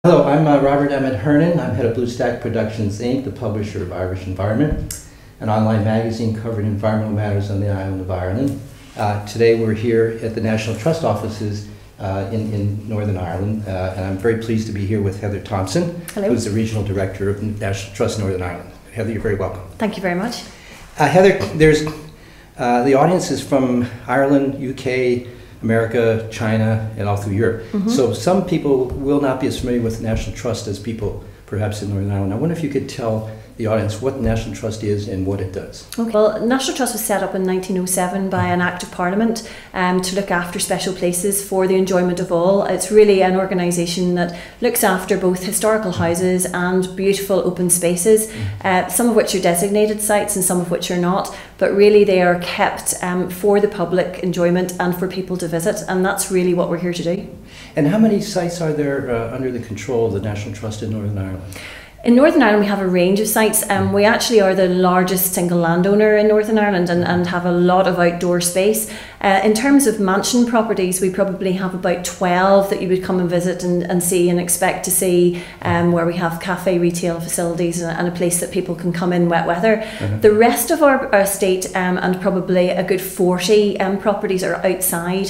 Hello, I'm Robert Emmett Hernan. I'm head of Blue Stack Productions, Inc., the publisher of Irish Environment, an online magazine covering environmental matters on the island of Ireland. Today we're here at the National Trust offices in Northern Ireland, and I'm very pleased to be here with Heather Thompson, Hello. who's the Regional Director of National Trust Northern Ireland. Heather, you're very welcome. Thank you very much. Heather, the audience is from Ireland, UK, America, China, and all through Europe. Mm-hmm. So some people will not be as familiar with the National Trust as people perhaps in Northern Ireland. I wonder if you could tell the audience what the National Trust is and what it does. Okay. Well, National Trust was set up in 1907 by an Act of Parliament to look after special places for the enjoyment of all. It's really an organisation that looks after both historical houses and beautiful open spaces, some of which are designated sites and some of which are not, but really they are kept for the public enjoyment and for people to visit, and that's really what we're here to do. And how many sites are there under the control of the National Trust in Northern Ireland? In Northern Ireland we have a range of sites. We actually are the largest single landowner in Northern Ireland and have a lot of outdoor space. In terms of mansion properties, we probably have about 12 that you would come and visit and see and expect to see, where we have cafe retail facilities and a place that people can come in wet weather. Mm-hmm. The rest of our estate and probably a good 40 properties are outside,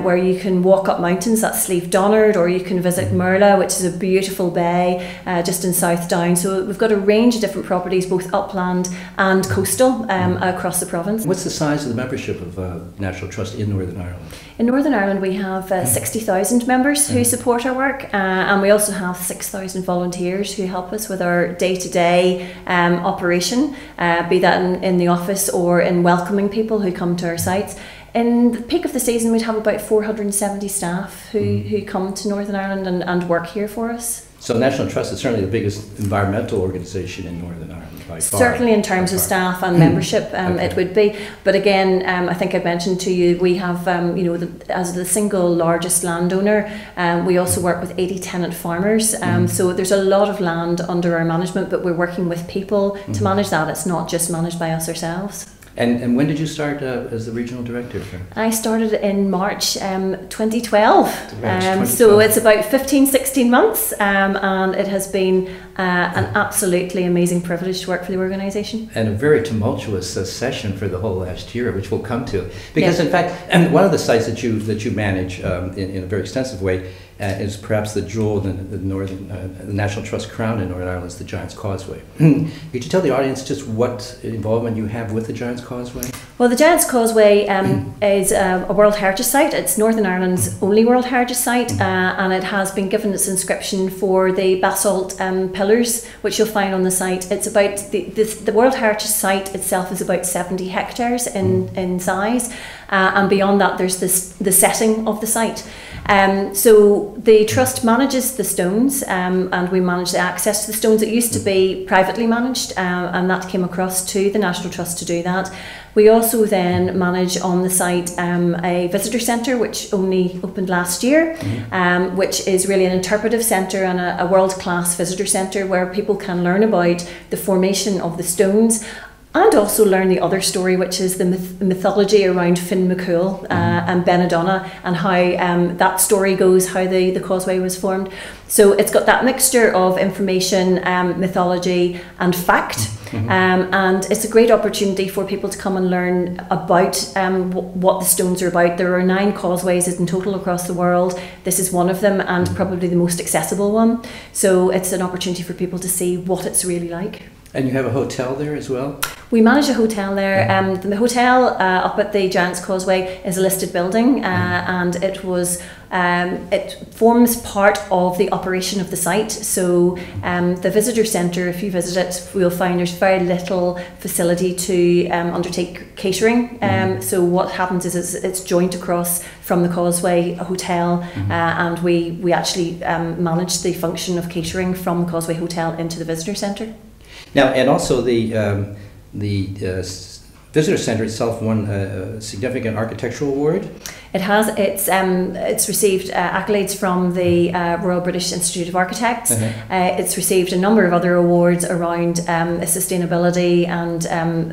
where you can walk up mountains, that's Slieve Donard, or you can visit Merla, which is a beautiful bay just in South Down. So we've got a range of different properties, both upland and coastal, across the province. What's the size of the membership of National Trust in Northern Ireland? In Northern Ireland we have 60,000 members who support our work, and we also have 6,000 volunteers who help us with our day-to-day operation, be that in the office or in welcoming people who come to our sites. In the peak of the season we'd have about 470 staff who come to Northern Ireland and work here for us. So National Trust is certainly the biggest environmental organisation in Northern Ireland by far. Certainly in terms of staff and membership, okay. It would be. But again, I think I mentioned to you, we have, as the single largest landowner, we also work with 80 tenant farmers. So there's a lot of land under our management, but we're working with people to manage that. It's not just managed by us ourselves. And when did you start as the regional director? I started in March 2012. So it's about 15-16 months, and it has been an absolutely amazing privilege to work for the organisation. And a very tumultuous session for the whole last year, which we'll come to. Because in fact, and one of the sites that you manage in a very extensive way is perhaps the jewel in the National Trust crown in Northern Ireland is the Giant's Causeway. Could you tell the audience just what involvement you have with the Giant's Causeway? Well, the Giant's Causeway is a World Heritage Site. It's Northern Ireland's only World Heritage Site, and it has been given its inscription for the basalt pillars, which you'll find on the site. It's about the World Heritage Site itself is about 70 hectares in size, and beyond that there's the setting of the site. So the Trust manages the stones, and we manage the access to the stones. It used to be privately managed, and that came across to the National Trust to do that. We also then manage on the site a visitor centre, which only opened last year, which is really an interpretive centre and a world-class visitor centre where people can learn about the formation of the stones and also learn the other story, which is the mythology around Finn McCool and Benidonna, and how that story goes, how the causeway was formed. So it's got that mixture of information, mythology and fact, and it's a great opportunity for people to come and learn about what the stones are about. There are 9 causeways in total across the world. This is one of them, and probably the most accessible one. So it's an opportunity for people to see what it's really like. And you have a hotel there as well? We manage a hotel there. The hotel up at the Giant's Causeway is a listed building, and it forms part of the operation of the site. So the visitor centre, if you visit it, we'll find there's very little facility to undertake catering. So what happens is it's joint across from the Causeway Hotel, and we actually manage the function of catering from the Causeway Hotel into the visitor centre. Now, and also the visitor centre itself won a significant architectural award. It has. It's received accolades from the Royal British Institute of Architects. It's received a number of other awards around sustainability and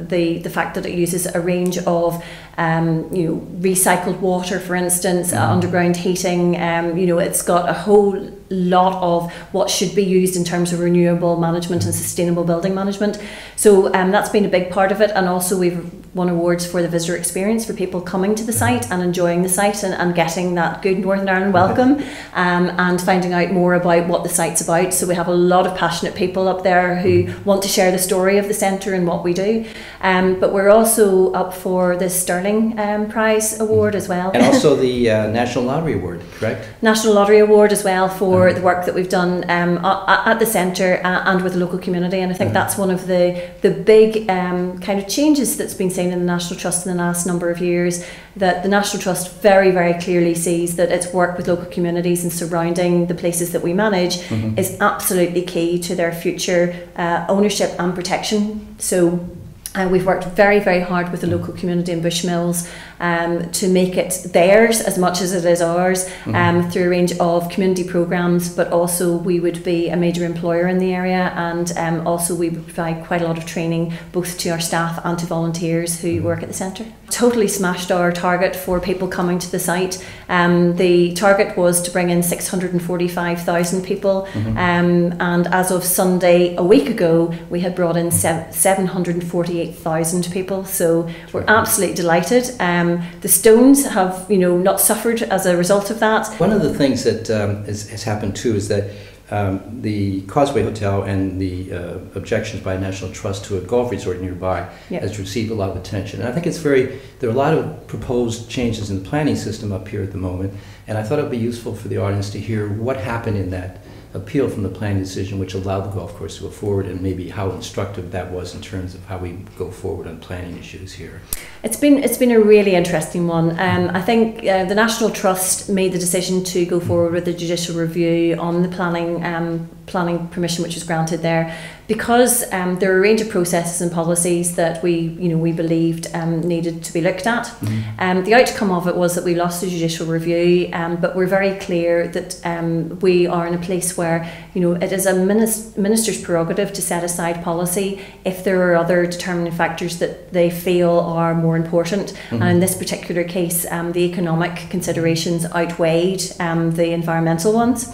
the fact that it uses a range of recycled water, for instance, underground heating. It's got a whole lot of what should be used in terms of renewable management and sustainable building management. So that's been a big part of it, and also we've won awards for the visitor experience for people coming to the site and enjoying the site and getting that good Northern Ireland welcome, and finding out more about what the site's about. So we have a lot of passionate people up there who want to share the story of the centre and what we do. But we're also up for the Sterling Prize Award as well. And also the National Lottery Award, correct? National Lottery Award as well for the work that we've done at the centre and with the local community. And I think that's one of the big kind of changes that's been seen in the National Trust in the last number of years, that the National Trust very, very clearly sees that its work with local communities and surrounding the places that we manage is absolutely key to their future ownership and protection. So we've worked very, very hard with the local community in Bushmills to make it theirs as much as it is ours, through a range of community programmes, but also we would be a major employer in the area, and also we would provide quite a lot of training both to our staff and to volunteers who work at the centre. Totally smashed our target for people coming to the site. The target was to bring in 645,000 people, and as of Sunday a week ago we had brought in 748,000 people, so we're absolutely delighted. The Stones have, not suffered as a result of that. One of the things that has happened too is that the Causeway Hotel and the objections by National Trust to a golf resort nearby has received a lot of attention. And I think there are a lot of proposed changes in the planning system up here at the moment, and I thought it would be useful for the audience to hear what happened in that appeal from the planning decision which allowed the golf course to go forward, and maybe how instructive that was in terms of how we go forward on planning issues here. It's been a really interesting one. I think the National Trust made the decision to go forward with the judicial review on the planning permission which was granted there, because there are a range of processes and policies that we believed needed to be looked at. The outcome of it was that we lost the judicial review, but we're very clear that we are in a place where it is a minister's prerogative to set aside policy if there are other determining factors that they feel are more important. And in this particular case, the economic considerations outweighed the environmental ones.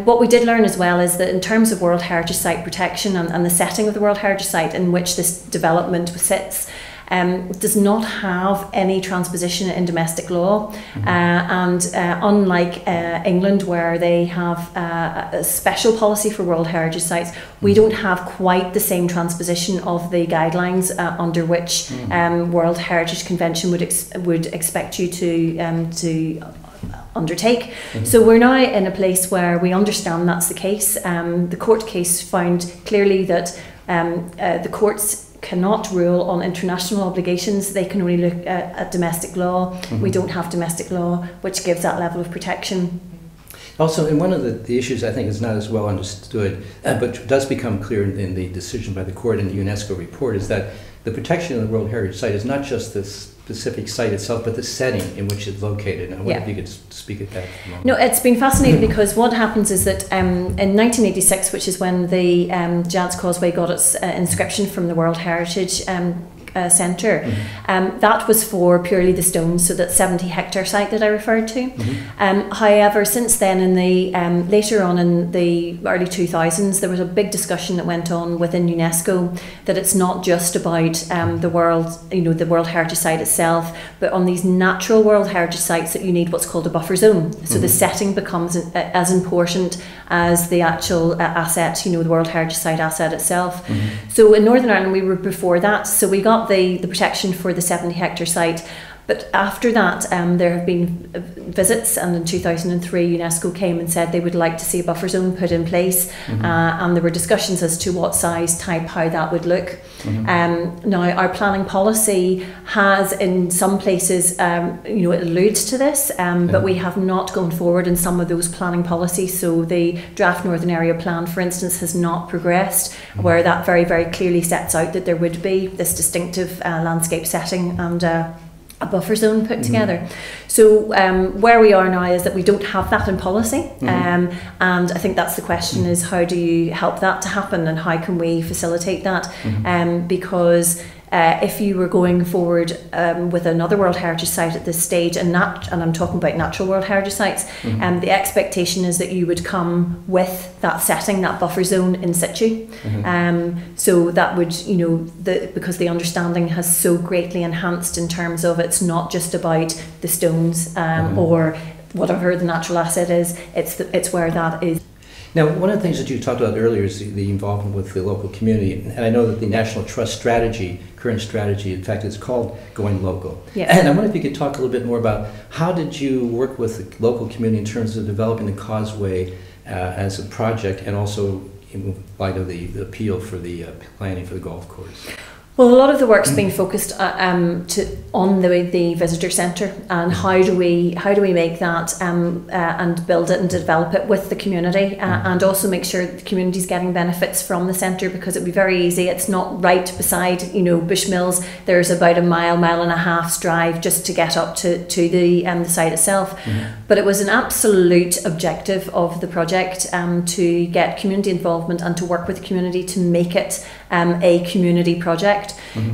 What we did learn as well is that in terms of World Heritage Site protection and the setting of the World Heritage Site in which this development sits, does not have any transposition in domestic law, and unlike England, where they have a special policy for World Heritage Sites, we don't have quite the same transposition of the guidelines under which World Heritage Convention would expect you to undertake. So we're now in a place where we understand that's the case. The court case found clearly that the courts cannot rule on international obligations. They can only look at domestic law. We don't have domestic law which gives that level of protection. Also, and one of the issues I think is not as well understood, but does become clear in the decision by the court in the UNESCO report, is that the protection of the World Heritage Site is not just the specific site itself, but the setting in which it's located. And I wonder if you could speak at that for a moment. No, it's been fascinating because what happens is that in 1986, which is when the Jazz Causeway got its inscription from the World Heritage Centre, that was for purely the stones, so that 70-hectare site that I referred to. However, since then, in the later on in the early 2000s, there was a big discussion that went on within UNESCO that it's not just about the World Heritage Site itself, but on these natural World Heritage Sites that you need what's called a buffer zone. So the setting becomes as important as the actual asset, the World Heritage Site asset itself. So in Northern Ireland, we were before that, so we got the protection for the 70-hectare site. But after that, there have been visits, and in 2003 UNESCO came and said they would like to see a buffer zone put in place, and there were discussions as to what size, type, how that would look. Now our planning policy has in some places, it alludes to this, but we have not gone forward in some of those planning policies. So the draft Northern Area Plan, for instance, has not progressed, where that very, very clearly sets out that there would be this distinctive landscape setting and a buffer zone put together. So where we are now is that we don't have that in policy, and I think that's the question, is how do you help that to happen and how can we facilitate that, because if you were going forward with another World Heritage Site at this stage, and I'm talking about natural World Heritage Sites, the expectation is that you would come with that setting, that buffer zone in situ. So that would, because the understanding has so greatly enhanced in terms of it's not just about the stones or whatever the natural asset is, it's where that is. Now, one of the things that you talked about earlier is the involvement with the local community. And I know that the National Trust strategy, current strategy, in fact, is called Going Local. Yeah. And I wonder if you could talk a little bit more about how did you work with the local community in terms of developing the Causeway as a project, and also in light of the appeal for the planning for the golf course? Well, a lot of the work's been focused on the visitor centre, and how do we make that and build it and develop it with the community, and also make sure that the community's getting benefits from the centre, because it'd be very easy. It's not right beside Bushmills. There's about a mile and a half's drive just to get up to the site itself. But it was an absolute objective of the project to get community involvement and to work with the community to make it a community project.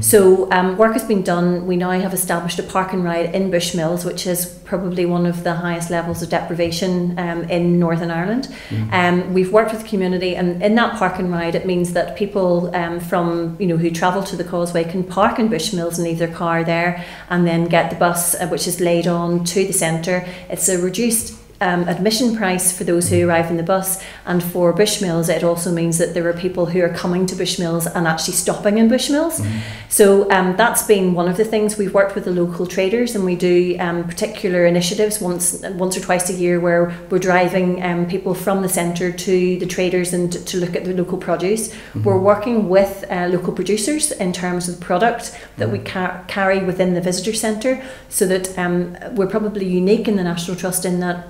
So work has been done. We now have established a park and ride in Bushmills, which is probably one of the highest levels of deprivation in Northern Ireland. We've worked with the community, and in that park and ride, it means that people from who travel to the Causeway can park in Bushmills and leave their car there, and then get the bus, which is laid on to the centre. It's a reduced admission price for those who arrive in the bus, and for Bushmills it also means that there are people who are coming to Bushmills and actually stopping in Bushmills. So that's been one of the things. We've worked with the local traders, and we do particular initiatives once or twice a year where we're driving people from the centre to the traders and to look at the local produce. We're working with local producers in terms of the product that we carry within the visitor centre, so that we're probably unique in the National Trust in that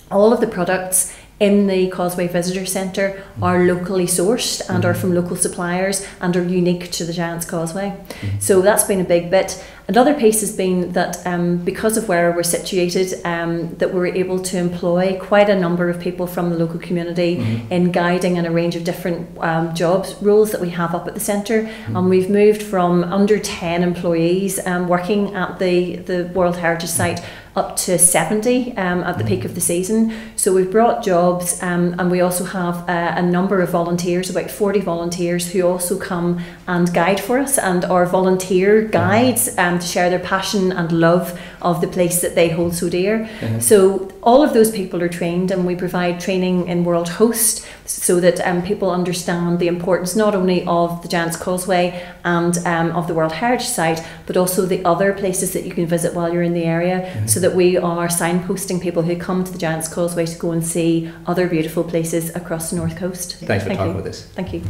all of the products in the Causeway Visitor Centre are locally sourced and are from local suppliers and are unique to the Giant's Causeway. So that's been a big bit. Another piece has been that because of where we're situated, that we're able to employ quite a number of people from the local community in guiding and a range of different jobs roles that we have up at the centre. And we've moved from under 10 employees working at the World Heritage Site up to 70 at the peak of the season. So we've brought jobs, and we also have a number of volunteers, about 40 volunteers, who also come and guide for us and are volunteer guides to share their passion and love of the place that they hold so dear. So all of those people are trained, and we provide training in World Host so that people understand the importance not only of the Giant's Causeway and of the World Heritage Site, but also the other places that you can visit while you're in the area, so that we are signposting people who come to the Giant's Causeway to go and see other beautiful places across the North Coast. Thanks for talking with us. Thank you.